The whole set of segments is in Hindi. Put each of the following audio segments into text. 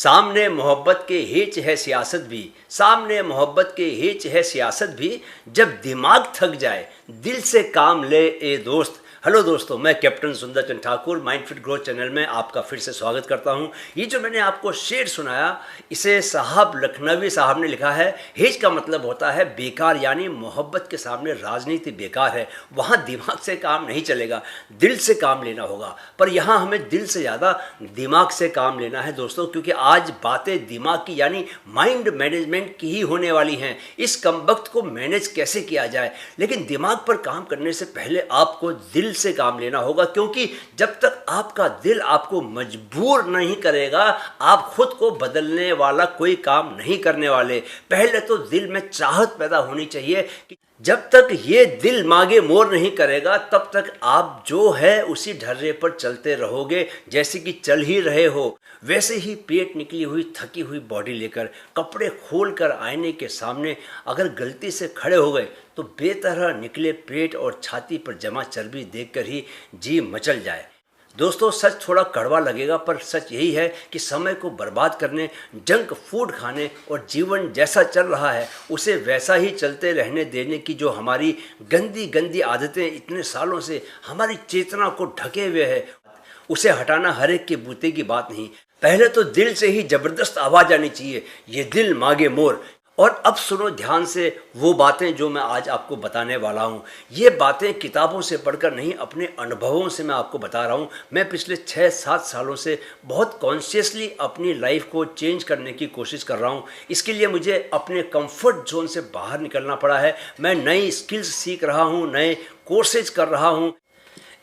सामने मोहब्बत के हिच है सियासत भी, सामने मोहब्बत के हिच है सियासत भी, जब दिमाग थक जाए दिल से काम ले ए दोस्त। हेलो दोस्तों, मैं captain Sundar Chand Thakur mind fit growth channel में आपका फिर से स्वागत करता हूं। ये जो मैंने आपको शेर सुनाया, इसे साहब लखनवी साहब ने लिखा है। हिज का मतलब होता है बेकार, यानी मोहब्बत के सामने राजनीति बेकार है। वहाँ दिमाग से काम नहीं चलेगा, दिल से काम लेना होगा। पर यहाँ हमें दिल से ज़्यादा दिमाग से काम लेना है दोस्तों, क्योंकि आज बातें दिमाग की यानी माइंड मैनेजमेंट की ही होने वाली हैं। इस कमबख्त को मैनेज कैसे किया जाए, लेकिन दिमाग पर काम करने से पहले आपको दिल से काम लेना होगा, क्योंकि जब तक आपका दिल आपको मजबूर नहीं करेगा, आप खुद को बदलने वाला कोई काम नहीं करने वाले। पहले तो दिल में चाहत पैदा होनी चाहिए कि जब तक ये दिल मांगे मोर नहीं करेगा, तब तक आप जो है उसी ढर्रे पर चलते रहोगे, जैसे कि चल ही रहे हो। वैसे ही पेट निकली हुई थकी हुई बॉडी लेकर कपड़े खोलकर आईने के सामने अगर गलती से खड़े हो गए, तो बेतरह निकले पेट और छाती पर जमा चर्बी देखकर ही जी मचल जाए। दोस्तों, सच थोड़ा कड़वा लगेगा, पर सच यही है कि समय को बर्बाद करने, जंक फूड खाने और जीवन जैसा चल रहा है उसे वैसा ही चलते रहने देने की जो हमारी गंदी गंदी आदतें इतने सालों से हमारी चेतना को ढके हुए है, उसे हटाना हर एक के बूते की बात नहीं। पहले तो दिल से ही जबरदस्त आवाज़ आनी चाहिए, ये दिल मांगे मोर। और अब सुनो ध्यान से वो बातें जो मैं आज आपको बताने वाला हूँ। ये बातें किताबों से पढ़कर नहीं, अपने अनुभवों से मैं आपको बता रहा हूँ। मैं पिछले 6-7 सालों से बहुत कॉन्शियसली अपनी लाइफ को चेंज करने की कोशिश कर रहा हूँ। इसके लिए मुझे अपने कंफर्ट जोन से बाहर निकलना पड़ा है। मैं नई स्किल्स सीख रहा हूँ, नए कोर्सेज कर रहा हूँ।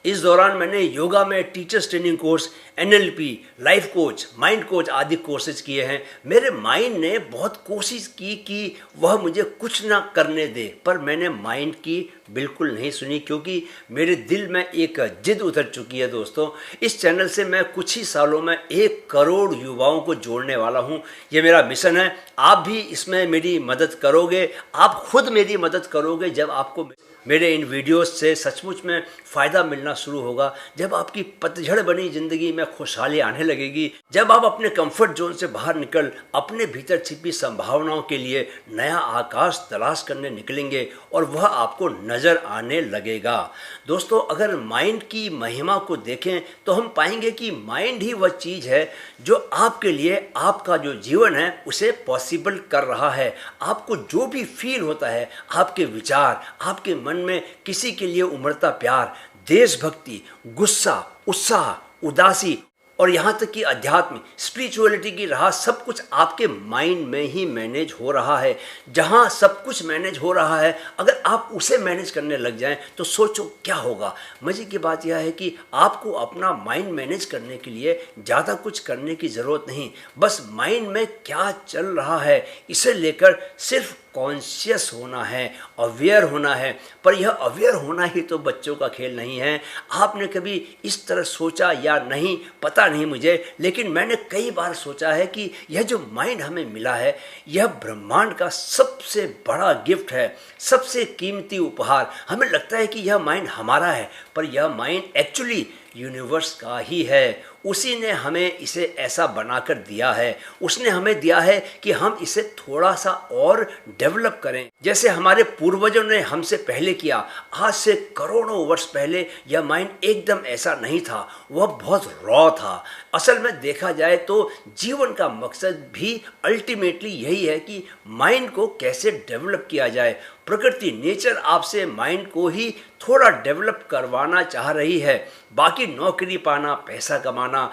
इस दौरान मैंने योगा में teachers training course, NLP, life coach, mind coach आदि कोर्सेज किए हैं। मेरे माइंड ने बहुत कोशिश की कि वह मुझे कुछ ना करने दे, पर मैंने माइंड की बिल्कुल नहीं सुनी, क्योंकि मेरे दिल में एक जिद उतर चुकी है दोस्तों। इस चैनल से मैं कुछ ही सालों में 1 करोड़ युवाओं को जोड़ने वाला हूँ। ये मेरा मिशन है। आप भी इसमें मेरी मदद करोगे, आप खुद मेरी मदद करोगे जब आपको मेरे इन वीडियोस से सचमुच में फ़ायदा मिलना शुरू होगा, जब आपकी पतझड़ बनी ज़िंदगी में खुशहाली आने लगेगी, जब आप अपने कंफर्ट जोन से बाहर निकल अपने भीतर छिपी संभावनाओं के लिए नया आकाश तलाश करने निकलेंगे और वह आपको नज़र आने लगेगा। दोस्तों, अगर माइंड की महिमा को देखें तो हम पाएंगे कि माइंड ही वह चीज़ है जो आपके लिए आपका जो जीवन है उसे पॉसिबल कर रहा है। आपको जो भी फील होता है, आपके विचार, आपके मन में किसी के लिए उमड़ता प्यार, देशभक्ति, गुस्सा, उत्साह, उदासी और यहाँ तक कि अध्यात्म, स्पिरिचुअलिटी की राह, सब कुछ आपके माइंड में ही मैनेज हो रहा है। जहाँ सब कुछ मैनेज हो रहा है, अगर आप उसे मैनेज करने लग जाएं तो सोचो क्या होगा। मज़े की बात यह है कि आपको अपना माइंड मैनेज करने के लिए ज़्यादा कुछ करने की ज़रूरत नहीं। बस माइंड में क्या चल रहा है इसे लेकर सिर्फ कॉन्शियस होना है, अवेयर होना है। पर यह अवेयर होना ही तो बच्चों का खेल नहीं है। आपने कभी इस तरह सोचा या नहीं पता नहीं मुझे, लेकिन मैंने कई बार सोचा है कि यह जो माइंड हमें मिला है, यह ब्रह्मांड का सबसे बड़ा गिफ्ट है, सबसे कीमती उपहार। हमें लगता है कि यह माइंड हमारा है, पर यह माइंड एक्चुअली यूनिवर्स का ही है। उसी ने हमें इसे ऐसा बनाकर दिया है। उसने हमें दिया है कि हम इसे थोड़ा सा और डेवलप करें, जैसे हमारे पूर्वजों ने हमसे पहले किया। आज से करोड़ों वर्ष पहले यह माइंड एकदम ऐसा नहीं था, वह बहुत रॉ था। असल में देखा जाए तो जीवन का मकसद भी अल्टीमेटली यही है कि माइंड को कैसे डेवलप किया जाए। प्रकृति, नेचर आपसे माइंड को ही थोड़ा डेवलप करवाना चाह रही है। बाकी नौकरी पाना, पैसा कमाना,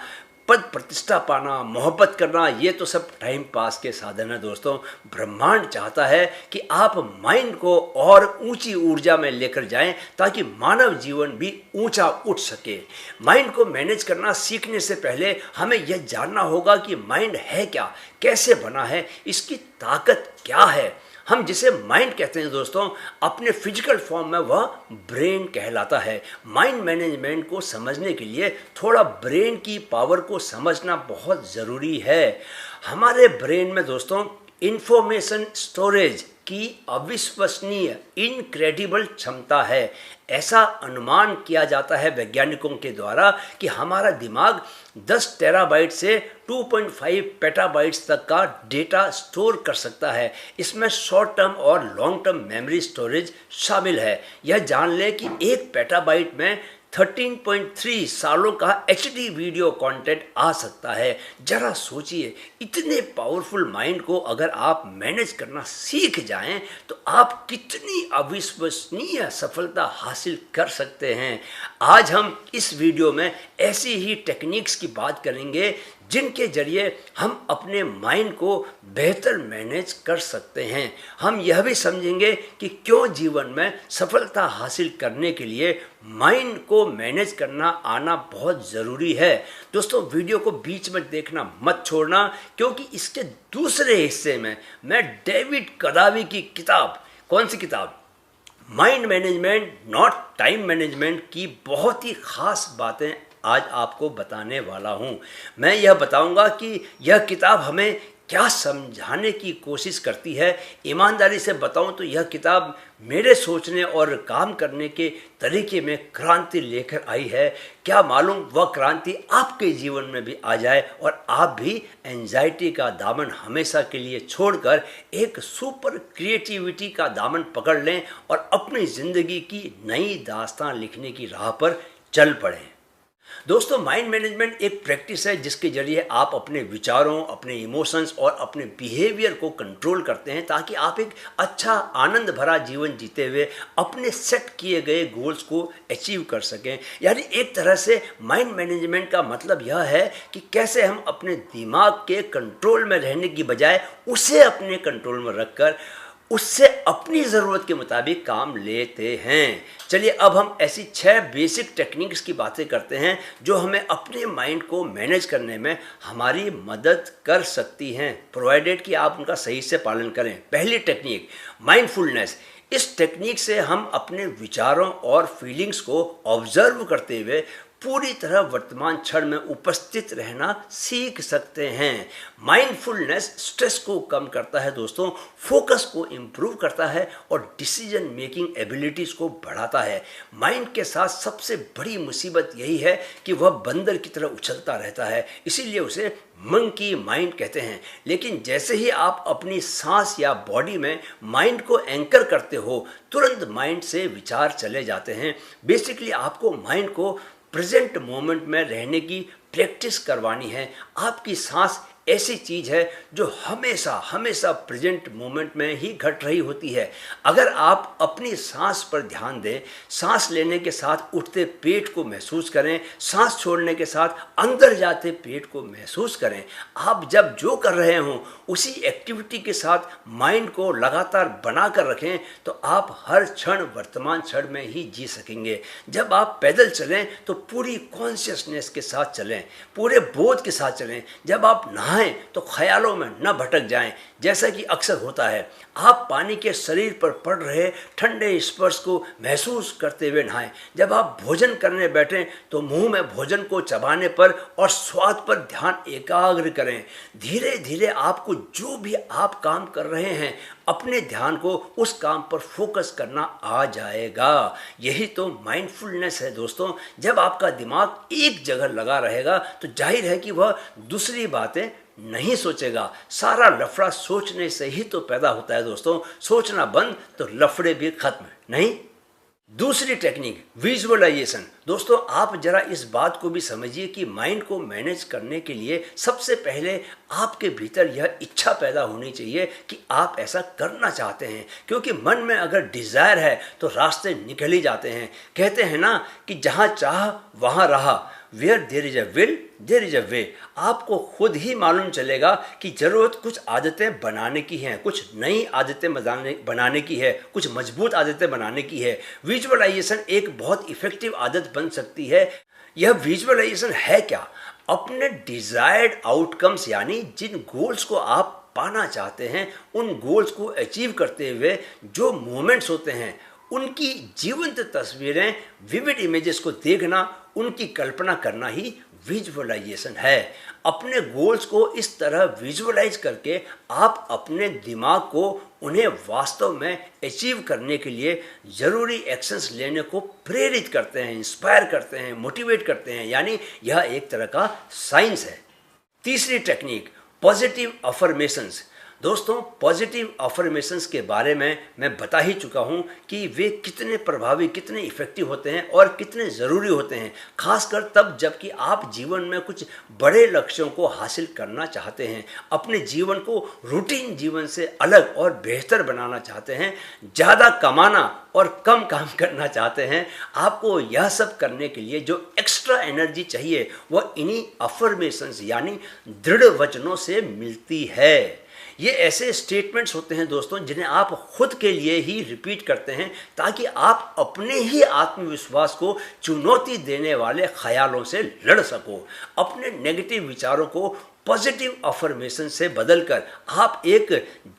पद प्रतिष्ठा पाना, मोहब्बत करना, ये तो सब टाइम पास के साधन है दोस्तों। ब्रह्मांड चाहता है कि आप माइंड को और ऊंची ऊर्जा में लेकर जाएं, ताकि मानव जीवन भी ऊंचा उठ सके। माइंड को मैनेज करना सीखने से पहले हमें यह जानना होगा कि माइंड है क्या, कैसे बना है, इसकी ताकत क्या है। हम जिसे माइंड कहते हैं दोस्तों, अपने फिजिकल फॉर्म में वह ब्रेन कहलाता है। माइंड मैनेजमेंट को समझने के लिए थोड़ा ब्रेन की पावर को समझना बहुत ज़रूरी है। हमारे ब्रेन में दोस्तों इंफॉर्मेशन स्टोरेज की अविश्वसनीय इनक्रेडिबल क्षमता है। ऐसा अनुमान किया जाता है वैज्ञानिकों के द्वारा कि हमारा दिमाग 10 टेराबाइट से 2.5 पेटाबाइट्स तक का डेटा स्टोर कर सकता है। इसमें शॉर्ट टर्म और लॉन्ग टर्म मेमोरी स्टोरेज शामिल है। यह जान लें कि 1 पेटाबाइट में 13.3 सालों का HD वीडियो कंटेंट आ सकता है। जरा सोचिए, इतने पावरफुल माइंड को अगर आप मैनेज करना सीख जाएं तो आप कितनी अविश्वसनीय सफलता हासिल कर सकते हैं। आज हम इस वीडियो में ऐसी ही टेक्निक्स की बात करेंगे जिनके जरिए हम अपने माइंड को बेहतर मैनेज कर सकते हैं। हम यह भी समझेंगे कि क्यों जीवन में सफलता हासिल करने के लिए माइंड को मैनेज करना आना बहुत ज़रूरी है। दोस्तों, वीडियो को बीच में देखना मत छोड़ना, क्योंकि इसके दूसरे हिस्से में मैं डेविड कदावी की किताब, कौन सी किताब, mind management not time management की बहुत ही खास बातें आज आपको बताने वाला हूँ। मैं यह बताऊँगा कि यह किताब हमें क्या समझाने की कोशिश करती है। ईमानदारी से बताऊं तो यह किताब मेरे सोचने और काम करने के तरीके में क्रांति लेकर आई है। क्या मालूम वह क्रांति आपके जीवन में भी आ जाए और आप भी एंजाइटी का दामन हमेशा के लिए छोड़कर एक सुपर क्रिएटिविटी का दामन पकड़ लें और अपनी ज़िंदगी की नई दास्तान लिखने की राह पर चल पड़ें। दोस्तों, माइंड मैनेजमेंट एक प्रैक्टिस है जिसके जरिए आप अपने विचारों, अपने इमोशंस और अपने बिहेवियर को कंट्रोल करते हैं ताकि आप एक अच्छा आनंद भरा जीवन जीते हुए अपने सेट किए गए गोल्स को अचीव कर सकें। यानी एक तरह से माइंड मैनेजमेंट का मतलब यह है कि कैसे हम अपने दिमाग के कंट्रोल में रहने की बजाय उसे अपने कंट्रोल में रखकर उससे अपनी ज़रूरत के मुताबिक काम लेते हैं। चलिए अब हम ऐसी 6 बेसिक टेक्निक्स की बातें करते हैं जो हमें अपने माइंड को मैनेज करने में हमारी मदद कर सकती हैं, प्रोवाइडेड कि आप उनका सही से पालन करें। पहली टेक्निक, माइंडफुलनेस। इस टेक्निक से हम अपने विचारों और फीलिंग्स को ऑब्जर्व करते हुए पूरी तरह वर्तमान क्षण में उपस्थित रहना सीख सकते हैं। माइंडफुलनेस स्ट्रेस को कम करता है दोस्तों, फोकस को इम्प्रूव करता है और डिसीजन मेकिंग एबिलिटीज़ को बढ़ाता है। माइंड के साथ सबसे बड़ी मुसीबत यही है कि वह बंदर की तरह उछलता रहता है, इसीलिए उसे मंकी माइंड कहते हैं। लेकिन जैसे ही आप अपनी सांस या बॉडी में माइंड को एंकर करते हो, तुरंत माइंड से विचार चले जाते हैं। बेसिकली आपको माइंड को प्रेजेंट मोमेंट में रहने की प्रैक्टिस करवानी है। आपकी सांस ऐसी चीज़ है जो हमेशा हमेशा प्रेजेंट मोमेंट में ही घट रही होती है। अगर आप अपनी सांस पर ध्यान दें, सांस लेने के साथ उठते पेट को महसूस करें, सांस छोड़ने के साथ अंदर जाते पेट को महसूस करें। आप जब जो कर रहे हों उसी एक्टिविटी के साथ माइंड को लगातार बना कर रखें तो आप हर क्षण वर्तमान क्षण में ही जी सकेंगे। जब आप पैदल चलें तो पूरी कॉन्शियसनेस के साथ चलें, पूरे बोध के साथ चलें। जब आप नहाएं तो ख्यालों में न भटक जाएं, जैसा कि अक्सर होता है। आप पानी के शरीर पर पड़ रहे ठंडे स्पर्श को महसूस करते हुए नहाएं। जब आप भोजन करने बैठें तो मुंह में भोजन को चबाने पर और स्वाद पर ध्यान एकाग्र करें। धीरे धीरे आपको जो भी आप काम कर रहे हैं अपने ध्यान को उस काम पर फोकस करना आ जाएगा। यही तो माइंडफुलनेस है दोस्तों। जब आपका दिमाग एक जगह लगा रहेगा तो जाहिर है कि वह दूसरी बातें नहीं सोचेगा। सारा लफड़ा सोचने से ही तो पैदा होता है दोस्तों। सोचना बंद तो लफड़े भी खत्म, नहीं? दूसरी टेक्निक, विजुअलाइजेशन। दोस्तों, आप जरा इस बात को भी समझिए कि माइंड को मैनेज करने के लिए सबसे पहले आपके भीतर यह इच्छा पैदा होनी चाहिए कि आप ऐसा करना चाहते हैं, क्योंकि मन में अगर डिज़ायर है तो रास्ते निकल ही जाते हैं। कहते हैं ना कि जहाँ चाह वहाँ रहा, where there is a will there is a way. आपको खुद ही मालूम चलेगा कि ज़रूरत कुछ आदतें बनाने की हैं, कुछ नई आदतें बनाने की है, कुछ मजबूत आदतें बनाने की है। विजुअलाइजेशन एक बहुत इफ़ेक्टिव आदत बन सकती है। यह विजुअलाइजेशन है क्या? अपने डिज़ायर्ड आउटकम्स यानी जिन गोल्स को आप पाना चाहते हैं उन गोल्स को अचीव करते हुए जो मोमेंट्स होते हैं उनकी जीवंत तस्वीरें, विविड इमेजेस को देखना, उनकी कल्पना करना ही विजुअलाइजेशन है। अपने गोल्स को इस तरह विजुअलाइज करके आप अपने दिमाग को उन्हें वास्तव में अचीव करने के लिए ज़रूरी एक्शंस लेने को प्रेरित करते हैं, इंस्पायर करते हैं, मोटिवेट करते हैं। यानी यह एक तरह का साइंस है। तीसरी टेक्निक, पॉजिटिव अफर्मेशंस। दोस्तों, पॉजिटिव अफर्मेशंस के बारे में मैं बता ही चुका हूँ कि वे कितने प्रभावी, कितने इफ़ेक्टिव होते हैं और कितने ज़रूरी होते हैं, खासकर तब जबकि आप जीवन में कुछ बड़े लक्ष्यों को हासिल करना चाहते हैं, अपने जीवन को रूटीन जीवन से अलग और बेहतर बनाना चाहते हैं, ज़्यादा कमाना और कम काम करना चाहते हैं। आपको यह सब करने के लिए जो एक्स्ट्रा एनर्जी चाहिए वह इन्हीं अफर्मेशंस यानी दृढ़ वचनों से मिलती है। ये ऐसे स्टेटमेंट्स होते हैं दोस्तों जिन्हें आप खुद के लिए ही रिपीट करते हैं ताकि आप अपने ही आत्मविश्वास को चुनौती देने वाले ख्यालों से लड़ सको। अपने नेगेटिव विचारों को पॉजिटिव अफर्मेशन से बदलकर आप एक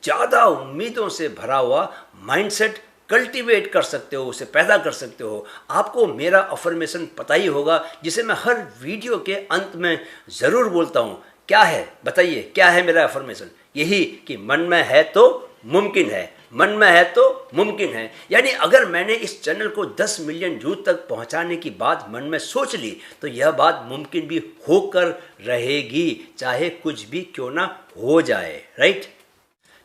ज़्यादा उम्मीदों से भरा हुआ माइंडसेट कल्टीवेट कर सकते हो, उसे पैदा कर सकते हो। आपको मेरा अफर्मेशन पता ही होगा जिसे मैं हर वीडियो के अंत में ज़रूर बोलता हूँ। क्या है बताइए, क्या है मेरा अफर्मेशन? यही कि मन में है तो मुमकिन है, मन में है तो मुमकिन है। यानी अगर मैंने इस चैनल को 10 मिलियन यूथ तक पहुंचाने की बात मन में सोच ली तो यह बात मुमकिन भी होकर रहेगी, चाहे कुछ भी क्यों ना हो जाए, राइट।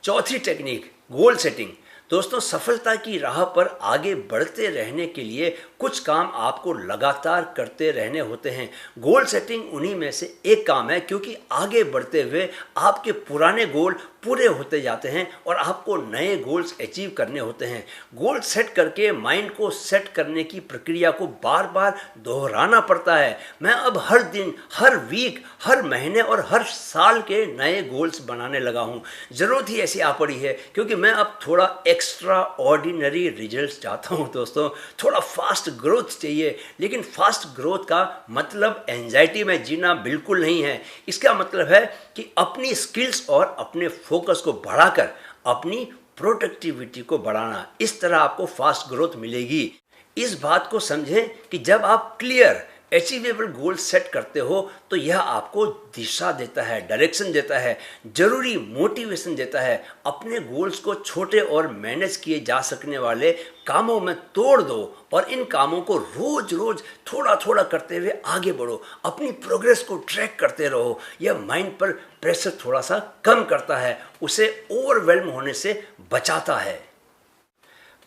चौथी टेक्निक, गोल सेटिंग। दोस्तों, सफलता की राह पर आगे बढ़ते रहने के लिए कुछ काम आपको लगातार करते रहने होते हैं। गोल सेटिंग उन्हीं में से एक काम है, क्योंकि आगे बढ़ते हुए आपके पुराने गोल पूरे होते जाते हैं और आपको नए गोल्स अचीव करने होते हैं। गोल सेट करके माइंड को सेट करने की प्रक्रिया को बार बार दोहराना पड़ता है। मैं अब हर दिन, हर वीक, हर महीने और हर साल के नए गोल्स बनाने लगा हूँ। ज़रूरत ही ऐसी आ पड़ी है क्योंकि मैं अब थोड़ा एक्स्ट्रा ऑर्डिनरी रिजल्ट चाहता हूँ दोस्तों। थोड़ा फास्ट ग्रोथ चाहिए, लेकिन फास्ट ग्रोथ का मतलब एंजाइटी में जीना बिल्कुल नहीं है। इसका मतलब है कि अपनी स्किल्स और अपने फोकस को बढ़ाकर अपनी प्रोडक्टिविटी को बढ़ाना। इस तरह आपको फास्ट ग्रोथ मिलेगी। इस बात को समझें कि जब आप क्लियर अचीवेबल गोल सेट करते हो तो यह आपको दिशा देता है, डायरेक्शन देता है, जरूरी मोटिवेशन देता है। अपने गोल्स को छोटे और मैनेज किए जा सकने वाले कामों में तोड़ दो और इन कामों को रोज रोज थोड़ा थोड़ा करते हुए आगे बढ़ो। अपनी प्रोग्रेस को ट्रैक करते रहो। यह माइंड पर प्रेशर थोड़ा सा कम करता है, उसे ओवरवेल्म होने से बचाता है।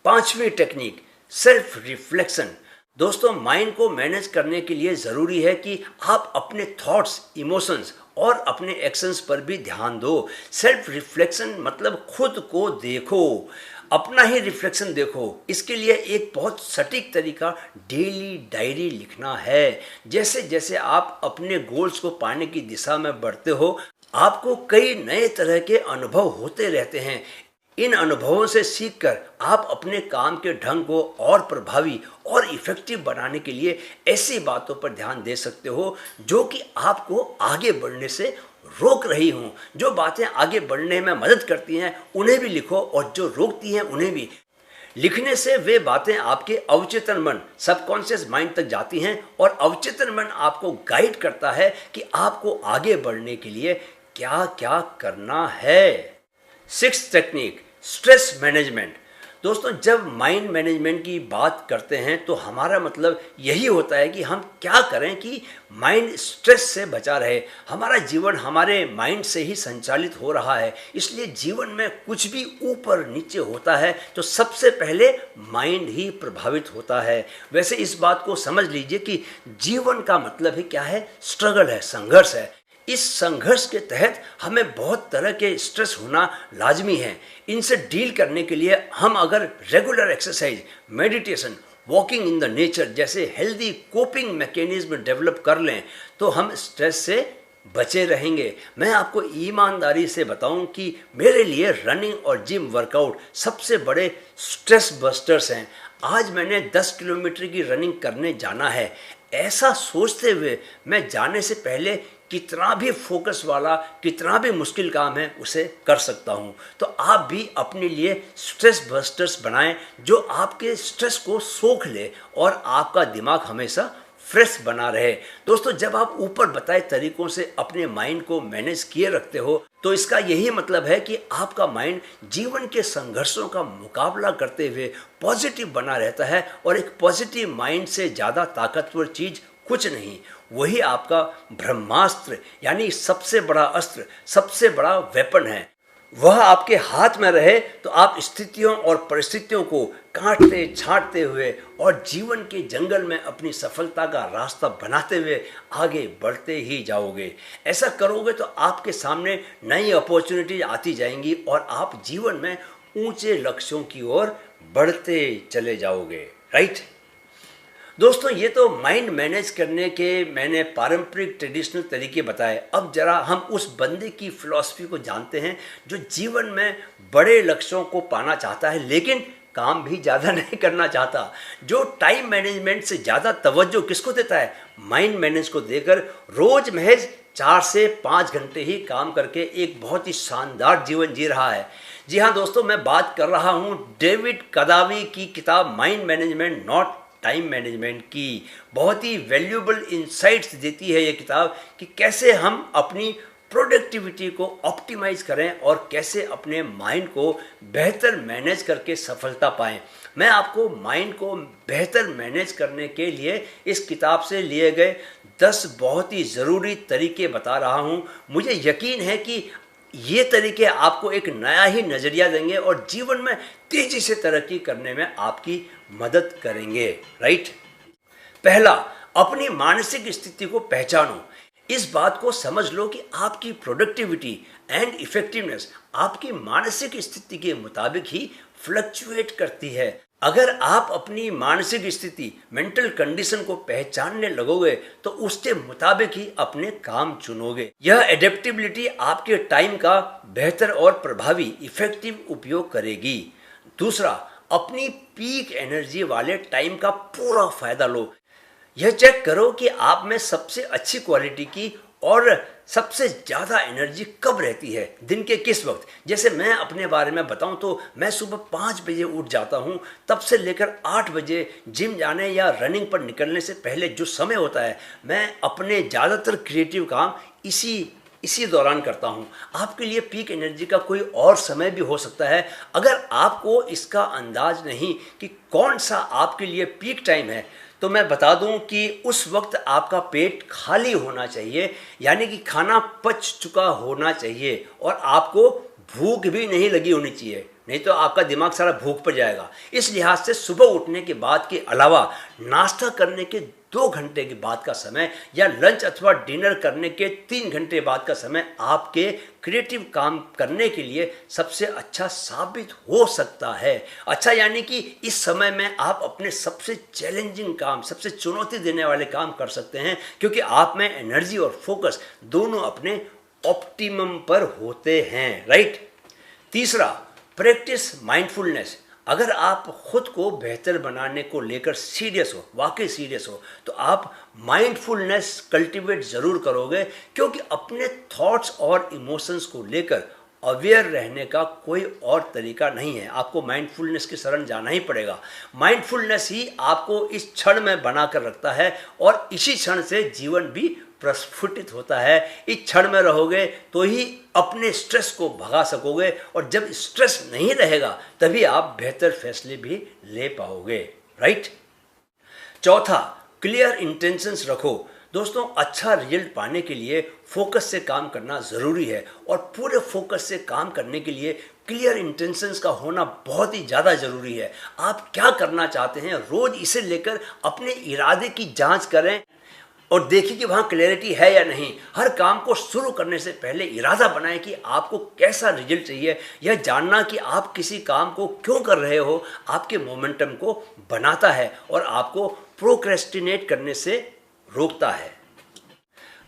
पांचवी टेक्निक, सेल्फ रिफ्लेक्शन। दोस्तों, माइंड को मैनेज करने के लिए ज़रूरी है कि आप अपने थॉट्स, इमोशंस और अपने एक्शंस पर भी ध्यान दो। सेल्फ रिफ्लेक्शन मतलब खुद को देखो, अपना ही रिफ्लेक्शन देखो। इसके लिए एक बहुत सटीक तरीका डेली डायरी लिखना है। जैसे जैसे आप अपने गोल्स को पाने की दिशा में बढ़ते हो, आपको कई नए तरह के अनुभव होते रहते हैं। इन अनुभवों से सीखकर आप अपने काम के ढंग को और प्रभावी और इफेक्टिव बनाने के लिए ऐसी बातों पर ध्यान दे सकते हो जो कि आपको आगे बढ़ने से रोक रही हूँ। जो बातें आगे बढ़ने में मदद करती हैं उन्हें भी लिखो और जो रोकती हैं उन्हें भी। लिखने से वे बातें आपके अवचेतन मन, सबकॉन्शियस माइंड तक जाती हैं और अवचेतन मन आपको गाइड करता है कि आपको आगे बढ़ने के लिए क्या क्या करना है। Sixth technique, stress management. दोस्तों, जब माइंड मैनेजमेंट की बात करते हैं तो हमारा मतलब यही होता है कि हम क्या करें कि माइंड स्ट्रेस से बचा रहे। हमारा जीवन हमारे माइंड से ही संचालित हो रहा है, इसलिए जीवन में कुछ भी ऊपर नीचे होता है तो सबसे पहले माइंड ही प्रभावित होता है। वैसे इस बात को समझ लीजिए कि जीवन का मतलब ही क्या है, स्ट्रगल है, संघर्ष है। इस संघर्ष के तहत हमें बहुत तरह के स्ट्रेस होना लाजमी है। इनसे डील करने के लिए हम अगर regular exercise, meditation, walking in the nature जैसे हेल्दी कोपिंग मैकेनिज्म डेवलप कर लें तो हम स्ट्रेस से बचे रहेंगे। मैं आपको ईमानदारी से बताऊं कि मेरे लिए रनिंग और जिम वर्कआउट सबसे बड़े स्ट्रेस बस्टर्स हैं। आज मैंने 10 किलोमीटर की रनिंग करने जाना है। ऐसा सोचते हुए मैं जाने से पहले कितना भी फोकस वाला, कितना भी मुश्किल काम है उसे कर सकता हूँ। तो आप भी अपने लिए स्ट्रेस बस्टर्स बनाएं जो आपके स्ट्रेस को सोख ले और आपका दिमाग हमेशा फ्रेश बना रहे। दोस्तों, जब आप ऊपर बताए तरीकों से अपने माइंड को मैनेज किए रखते हो तो इसका यही मतलब है कि आपका माइंड जीवन के संघर्षों का मुकाबला करते हुए पॉजिटिव बना रहता है, और एक पॉजिटिव माइंड से ज़्यादा ताकतवर चीज़ कुछ नहीं। वही आपका ब्रह्मास्त्र यानी सबसे बड़ा अस्त्र, सबसे बड़ा वेपन है। वह आपके हाथ में रहे तो आप स्थितियों और परिस्थितियों को काटते छांटते हुए और जीवन के जंगल में अपनी सफलता का रास्ता बनाते हुए आगे बढ़ते ही जाओगे। ऐसा करोगे तो आपके सामने नई अपॉर्चुनिटीज आती जाएंगी और आप जीवन में ऊंचे लक्ष्यों की ओर बढ़ते चले जाओगे। राइट दोस्तों, ये तो माइंड मैनेज करने के मैंने पारंपरिक ट्रेडिशनल तरीके बताए। अब जरा हम उस बंदे की फिलॉसफी को जानते हैं जो जीवन में बड़े लक्ष्यों को पाना चाहता है लेकिन काम भी ज़्यादा नहीं करना चाहता, जो टाइम मैनेजमेंट से ज़्यादा तवज्जो किसको देता है? माइंड मैनेज को देकर रोज महज 4 से 5 घंटे ही काम करके एक बहुत ही शानदार जीवन जी रहा है। जी हाँ दोस्तों, मैं बात कर रहा हूँ डेविड कदावी की किताब mind management not time management की। बहुत ही वैल्यूएबल इंसाइट्स देती है ये किताब कि कैसे हम अपनी प्रोडक्टिविटी को ऑप्टिमाइज करें और कैसे अपने माइंड को बेहतर मैनेज करके सफलता पाएं। मैं आपको माइंड को बेहतर मैनेज करने के लिए इस किताब से लिए गए 10 बहुत ही ज़रूरी तरीके बता रहा हूं। मुझे यकीन है कि ये तरीके आपको एक नया ही नज़रिया देंगे और जीवन में तेज़ी से तरक्की करने में आपकी मदद करेंगे। राइट, पहला, अपनी मानसिक स्थिति को पहचानो। इस बात को समझ लो कि आपकी प्रोडक्टिविटी एंड इफेक्टिवनेस आपकी मानसिक स्थिति के मुताबिक ही फ्लक्चुएट करती है। अगर आप अपनी मानसिक स्थिति मेंटल कंडीशन को पहचानने लगोगे तो उसके मुताबिक ही अपने काम चुनोगे। यह एडेप्टेबिलिटी आपके टाइम का बेहतर और प्रभावी इफेक्टिव उपयोग करेगी। दूसरा, अपनी पीक एनर्जी वाले टाइम का पूरा फायदा लो। यह चेक करो कि आप में सबसे अच्छी क्वालिटी की और सबसे ज़्यादा एनर्जी कब रहती है, दिन के किस वक्त। जैसे मैं अपने बारे में बताऊं तो मैं सुबह 5 बजे उठ जाता हूं। तब से लेकर 8 बजे जिम जाने या रनिंग पर निकलने से पहले जो समय होता है, मैं अपने ज़्यादातर क्रिएटिव काम इसी दौरान करता हूं। आपके लिए पीक एनर्जी का कोई और समय भी हो सकता है। अगर आपको इसका अंदाज नहीं कि कौन सा आपके लिए पीक टाइम है तो मैं बता दूं कि उस वक्त आपका पेट खाली होना चाहिए, यानी कि खाना पच चुका होना चाहिए और आपको भूख भी नहीं लगी होनी चाहिए, नहीं तो आपका दिमाग सारा भूख पर जाएगा। इस लिहाज से सुबह उठने के बाद के अलावा नाश्ता करने के 2 घंटे के बाद का समय या लंच अथवा डिनर करने के 3 घंटे बाद का समय आपके क्रिएटिव काम करने के लिए सबसे अच्छा साबित हो सकता है। अच्छा, यानी कि इस समय में आप अपने सबसे चैलेंजिंग काम, सबसे चुनौती देने वाले काम कर सकते हैं, क्योंकि आप में एनर्जी और फोकस दोनों अपने ऑप्टिमम पर होते हैं। राइट। तीसरा, प्रैक्टिस माइंडफुलनेस। अगर आप खुद को बेहतर बनाने को लेकर सीरियस हो, वाकई सीरियस हो, तो आप माइंडफुलनेस कल्टीवेट ज़रूर करोगे, क्योंकि अपने थॉट्स और इमोशंस को लेकर अवेयर रहने का कोई और तरीका नहीं है। आपको माइंडफुलनेस की शरण जाना ही पड़ेगा। माइंडफुलनेस ही आपको इस क्षण में बना कर रखता है और इसी क्षण से जीवन भी प्रस्फुटित होता है। इस क्षण में रहोगे तो ही अपने स्ट्रेस को भगा सकोगे, और जब स्ट्रेस नहीं रहेगा तभी आप बेहतर फैसले भी ले पाओगे। राइट। चौथा, क्लियर इंटेंशंस रखो। दोस्तों, अच्छा रिजल्ट पाने के लिए फोकस से काम करना ज़रूरी है, और पूरे फोकस से काम करने के लिए क्लियर इंटेंशंस का होना बहुत ही ज़्यादा ज़रूरी है। आप क्या करना चाहते हैं, रोज़ इसे लेकर अपने इरादे की जांच करें और देखिए कि वहाँ क्लैरिटी है या नहीं। हर काम को शुरू करने से पहले इरादा बनाएं कि आपको कैसा रिजल्ट चाहिए। यह जानना कि आप किसी काम को क्यों कर रहे हो आपके मोमेंटम को बनाता है और आपको प्रोक्रेस्टिनेट करने से रोकता है।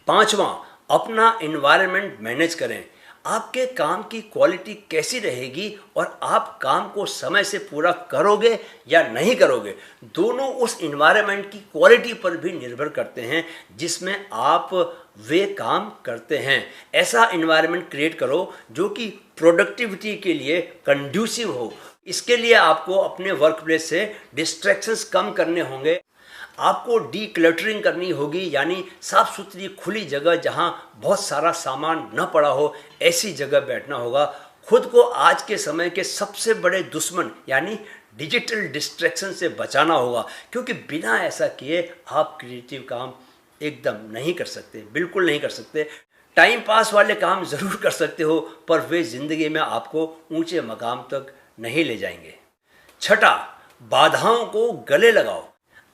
पांचवा, अपना एनवायरनमेंट मैनेज करें। आपके काम की क्वालिटी कैसी रहेगी और आप काम को समय से पूरा करोगे या नहीं करोगे, दोनों उस एनवायरनमेंट की क्वालिटी पर भी निर्भर करते हैं जिसमें आप वे काम करते हैं। ऐसा एनवायरनमेंट क्रिएट करो जो कि प्रोडक्टिविटी के लिए कंड्यूसिव हो। इसके लिए आपको अपने वर्क प्लेस से डिस्ट्रैक्शंस कम करने होंगे। आपको डीक्लटरिंग करनी होगी, यानी साफ सुथरी खुली जगह जहां बहुत सारा सामान न पड़ा हो, ऐसी जगह बैठना होगा। खुद को आज के समय के सबसे बड़े दुश्मन यानी डिजिटल डिस्ट्रैक्शन से बचाना होगा, क्योंकि बिना ऐसा किए आप क्रिएटिव काम एकदम नहीं कर सकते, बिल्कुल नहीं कर सकते। टाइम पास वाले काम ज़रूर कर सकते हो, पर वे ज़िंदगी में आपको ऊंचे मकाम तक नहीं ले जाएंगे। छठा, बाधाओं को गले लगाओ।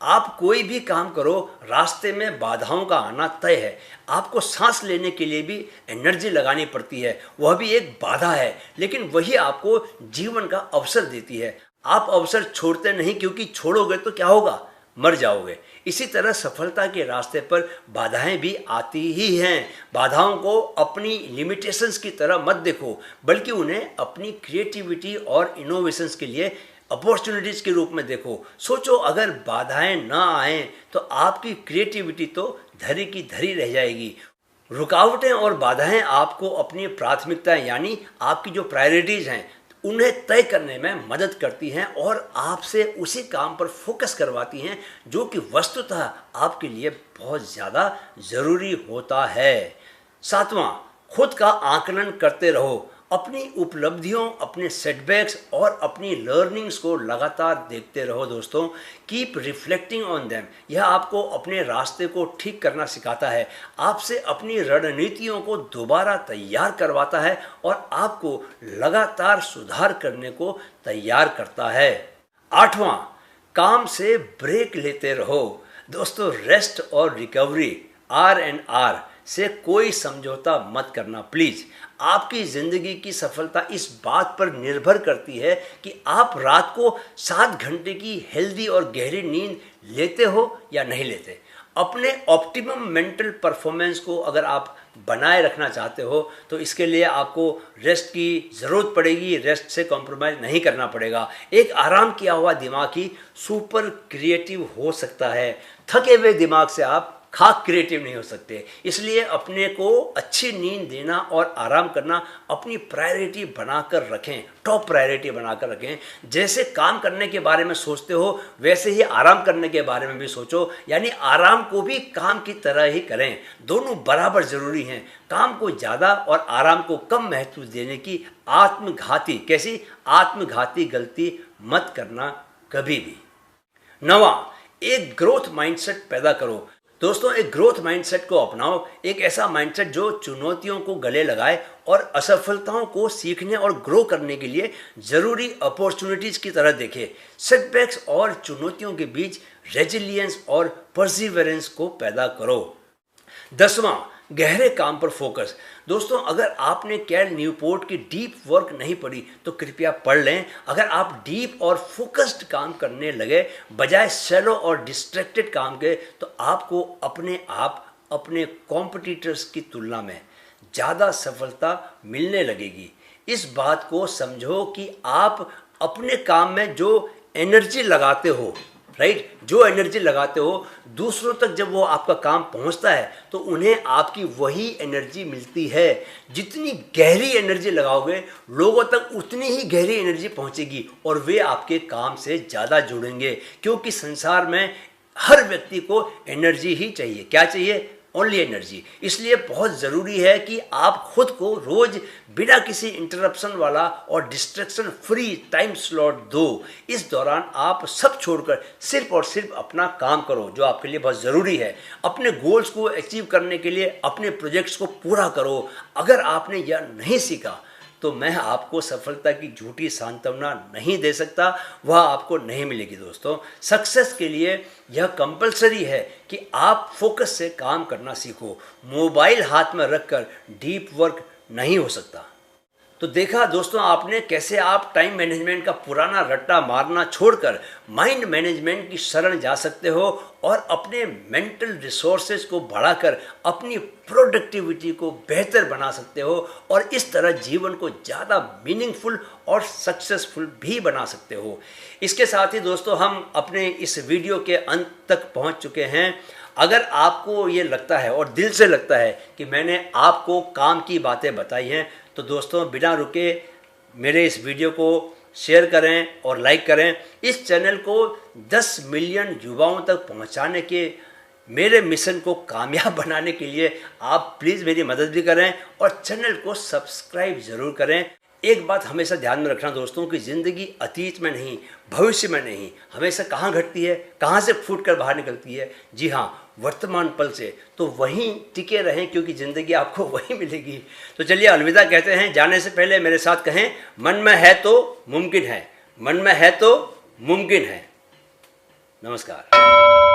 आप कोई भी काम करो, रास्ते में बाधाओं का आना तय है। आपको सांस लेने के लिए भी एनर्जी लगानी पड़ती है, वह भी एक बाधा है, लेकिन वही आपको जीवन का अवसर देती है। आप अवसर छोड़ते नहीं, क्योंकि छोड़ोगे तो क्या होगा, मर जाओगे। इसी तरह सफलता के रास्ते पर बाधाएं भी आती ही हैं। बाधाओं को अपनी लिमिटेशंस की तरह मत देखो, बल्कि उन्हें अपनी क्रिएटिविटी और इनोवेशंस के लिए अपॉर्चुनिटीज के रूप में देखो। सोचो, अगर बाधाएं ना आए तो आपकी क्रिएटिविटी तो धरी की धरी रह जाएगी। रुकावटें और बाधाएं आपको अपनी प्राथमिकताएं यानी आपकी जो प्रायोरिटीज हैं उन्हें तय करने में मदद करती हैं और आपसे उसी काम पर फोकस करवाती हैं जो कि वस्तुतः आपके लिए बहुत ज़्यादा ज़रूरी होता है। सातवां, खुद का आकलन करते रहो। अपनी उपलब्धियों, अपने सेटबैक्स और अपनी लर्निंग्स को लगातार देखते रहो दोस्तों। Keep reflecting on them. यह आपको अपने रास्ते को ठीक करना सिखाता है, आपसे अपनी रणनीतियों को दोबारा तैयार करवाता है और आपको लगातार सुधार करने को तैयार करता है। आठवां, काम से ब्रेक लेते रहो। दोस्तों, रेस्ट और रिकवरी R&R से कोई समझौता मत करना प्लीज़। आपकी ज़िंदगी की सफलता इस बात पर निर्भर करती है कि आप रात को 7 घंटे की हेल्दी और गहरी नींद लेते हो या नहीं लेते। अपने ऑप्टिमम मेंटल परफॉर्मेंस को अगर आप बनाए रखना चाहते हो तो इसके लिए आपको रेस्ट की ज़रूरत पड़ेगी, रेस्ट से कॉम्प्रोमाइज़ नहीं करना पड़ेगा। एक आराम किया हुआ दिमाग ही सुपर क्रिएटिव हो सकता है। थके हुए दिमाग से आप खाक क्रिएटिव नहीं हो सकते। इसलिए अपने को अच्छी नींद देना और आराम करना अपनी प्रायोरिटी बनाकर रखें, टॉप प्रायोरिटी बनाकर रखें। जैसे काम करने के बारे में सोचते हो वैसे ही आराम करने के बारे में भी सोचो, यानी आराम को भी काम की तरह ही करें। दोनों बराबर ज़रूरी हैं। काम को ज़्यादा और आराम को कम महत्व देने की आत्मघाती गलती मत करना कभी भी। नवा, एक ग्रोथ माइंडसेट पैदा करो। दोस्तों, एक ग्रोथ माइंडसेट को अपनाओ, एक ऐसा माइंडसेट जो चुनौतियों को गले लगाए और असफलताओं को सीखने और ग्रो करने के लिए ज़रूरी अपॉर्चुनिटीज़ की तरह देखे। सेटबैक्स और चुनौतियों के बीच रेजिलियंस और परसिवरेंस को पैदा करो। 10वां, गहरे काम पर फोकस। दोस्तों, अगर आपने कैल न्यूपोर्ट की डीप वर्क नहीं पढ़ी तो कृपया पढ़ लें। अगर आप डीप और फोकस्ड काम करने लगे बजाय शैलो और डिस्ट्रैक्टेड काम के, तो आपको अपने कॉम्पिटिटर्स की तुलना में ज़्यादा सफलता मिलने लगेगी। इस बात को समझो कि आप अपने काम में जो एनर्जी लगाते हो, राइट, जो एनर्जी लगाते हो, दूसरों तक जब वो आपका काम पहुंचता है तो उन्हें आपकी वही एनर्जी मिलती है। जितनी गहरी एनर्जी लगाओगे लोगों तक उतनी ही गहरी एनर्जी पहुंचेगी और वे आपके काम से ज़्यादा जुड़ेंगे, क्योंकि संसार में हर व्यक्ति को एनर्जी ही चाहिए। क्या चाहिए? Only energy. इसलिए बहुत ज़रूरी है कि आप खुद को रोज़ बिना किसी इंटरप्शन वाला और डिस्ट्रैक्शन फ्री टाइम स्लॉट दो। इस दौरान आप सब छोड़कर सिर्फ और सिर्फ अपना काम करो जो आपके लिए बहुत ज़रूरी है। अपने गोल्स को अचीव करने के लिए अपने प्रोजेक्ट्स को पूरा करो। अगर आपने यह नहीं सीखा तो मैं आपको सफलता की झूठी सांत्वना नहीं दे सकता, वह आपको नहीं मिलेगी। दोस्तों, सक्सेस के लिए यह कंपलसरी है कि आप फोकस से काम करना सीखो। मोबाइल हाथ में रखकर डीप वर्क नहीं हो सकता। तो देखा दोस्तों आपने कैसे आप टाइम मैनेजमेंट का पुराना रट्टा मारना छोड़कर माइंड मैनेजमेंट की शरण जा सकते हो और अपने मेंटल रिसोर्सेज को बढ़ाकर अपनी प्रोडक्टिविटी को बेहतर बना सकते हो और इस तरह जीवन को ज़्यादा मीनिंगफुल और सक्सेसफुल भी बना सकते हो। इसके साथ ही दोस्तों हम अपने इस वीडियो के अंत तक पहुंच चुके हैं। अगर आपको ये लगता है और दिल से लगता है कि मैंने आपको काम की बातें बताई हैं तो दोस्तों बिना रुके मेरे इस वीडियो को शेयर करें और लाइक करें। इस चैनल को 10 मिलियन युवाओं तक पहुंचाने के मेरे मिशन को कामयाब बनाने के लिए आप प्लीज़ मेरी मदद भी करें और चैनल को सब्सक्राइब ज़रूर करें। एक बात हमेशा ध्यान में रखना दोस्तों कि ज़िंदगी अतीत में नहीं, भविष्य में नहीं, हमेशा कहाँ घटती है, कहाँ से फूट कर बाहर निकलती है। जी हाँ, वर्तमान पल से। तो वहीं टिके रहें क्योंकि ज़िंदगी आपको वहीं मिलेगी। तो चलिए अलविदा कहते हैं। जाने से पहले मेरे साथ कहें, मन में है तो मुमकिन है, मन में है तो मुमकिन है। नमस्कार।